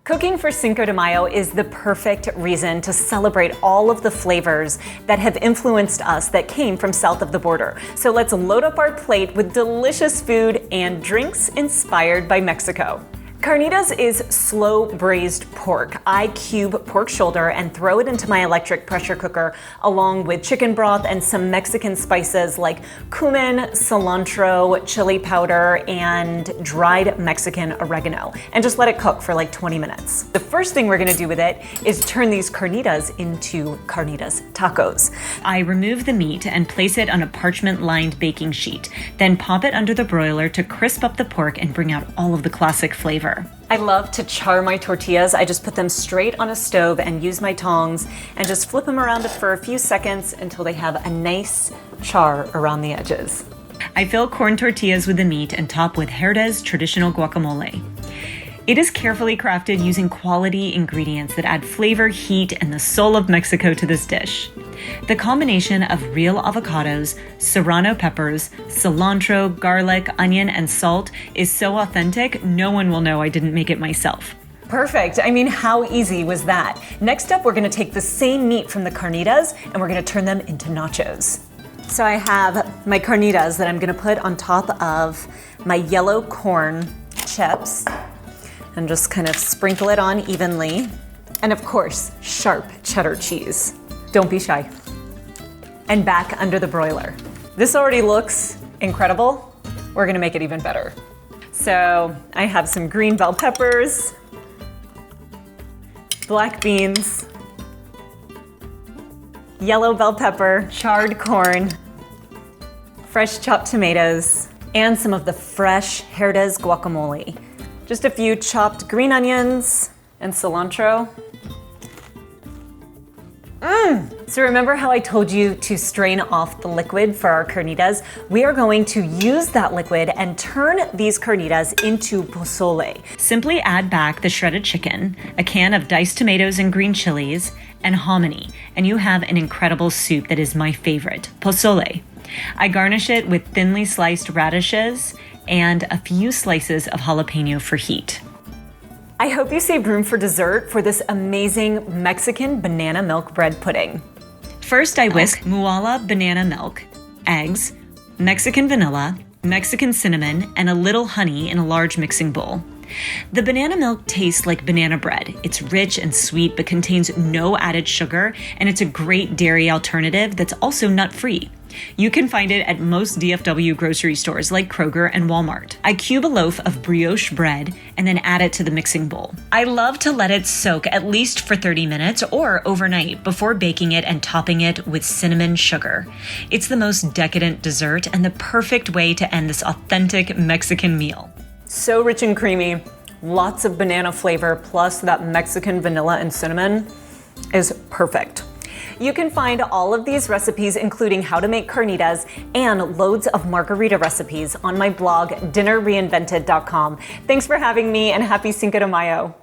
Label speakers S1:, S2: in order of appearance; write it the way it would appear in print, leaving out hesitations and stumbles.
S1: Cooking for Cinco de Mayo is the perfect reason to celebrate all of the flavors that have influenced us that came from south of the border. So let's load up our plate with delicious food and drinks inspired by Mexico. Carnitas is slow braised pork. I cube pork shoulder and throw it into my electric pressure cooker along with chicken broth and some Mexican spices like cumin, cilantro, chili powder, and dried Mexican oregano, and just let it cook for like 20 minutes. The first thing we're gonna do with it is turn these carnitas into Carnitas Tacos. I remove the meat and place it on a parchment-lined baking sheet, then pop it under the broiler to crisp up the pork and bring out all of the classic flavor. I love to char my tortillas. I just put them straight on a stove and use my tongs and just flip them around for a few seconds until they have a nice char around the edges. I fill corn tortillas with the meat and top with Jerez traditional guacamole. It is carefully crafted using quality ingredients that add flavor, heat, and the soul of Mexico to this dish. The combination of real avocados, serrano peppers, cilantro, garlic, onion, and salt is so authentic, no one will know I didn't make it myself. Perfect. I mean, how easy was that? Next up, we're gonna take the same meat from the carnitas and we're gonna turn them into nachos. So I have my carnitas that I'm gonna put on top of my yellow corn chips and just kind of sprinkle it on evenly. And of course, sharp cheddar cheese. Don't be shy. And back under the broiler. This already looks incredible. We're gonna make it even better. So I have some green bell peppers, black beans, yellow bell pepper, charred corn, fresh chopped tomatoes, and some of the fresh Jerez guacamole. Just a few chopped green onions and cilantro. So remember how I told you to strain off the liquid for our carnitas? We are going to use that liquid and turn these carnitas into pozole. Simply add back the shredded chicken, a can of diced tomatoes and green chilies, and hominy, and you have an incredible soup that is my favorite, pozole. I garnish it with thinly sliced radishes and a few slices of jalapeno for heat. I hope you save room for dessert for this amazing Mexican banana milk bread pudding. First, I whisk Muala banana milk, eggs, Mexican vanilla, Mexican cinnamon, and a little honey in a large mixing bowl. The banana milk tastes like banana bread. It's rich and sweet, but contains no added sugar, and it's a great dairy alternative that's also nut-free. You can find it at most DFW grocery stores like Kroger and Walmart. I cube a loaf of brioche bread and then add it to the mixing bowl. I love to let it soak at least for 30 minutes or overnight before baking it and topping it with cinnamon sugar. It's the most decadent dessert and the perfect way to end this authentic Mexican meal. So rich and creamy, lots of banana flavor, plus that Mexican vanilla and cinnamon is perfect. You can find all of these recipes, including how to make carnitas and loads of margarita recipes on my blog, dinnerreinvented.com. Thanks for having me and happy Cinco de Mayo.